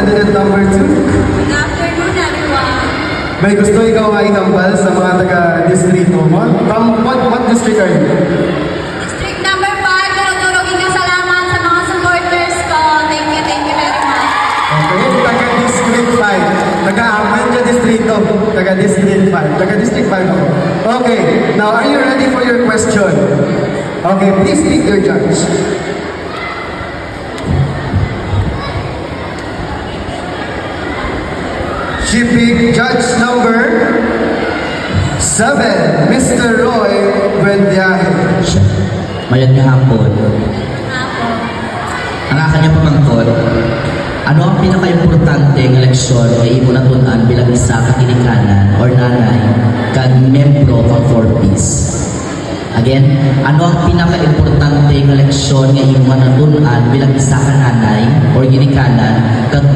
candidate number 2. Good afternoon, everyone. May gusto ikaw ay tambal sa mga taga-distrito mo? What district are you? District number 5, turutulogin ka salamat sa mga supporters ko. Thank you very much. Okay, taga-district 5. Taga-aman dyan distrito. Taga-district 5. Taga-district 5 ako. Okay, now are you ready for your question? Okay, please pick your judge. She picked judge number 7, Mr. Roy Buendiaje. Mayad nga hapon. Ako. Ang kanya pamangkot, ano ang pinaka-importante ng eleksyon ay imo natunan bilang isa ka ginikanan or nanay kag membro kang 4Ps? Again, ano ang pinaka-importante ng eleksyon nga imo natunan bilang isa ka nanay or ginikanan kag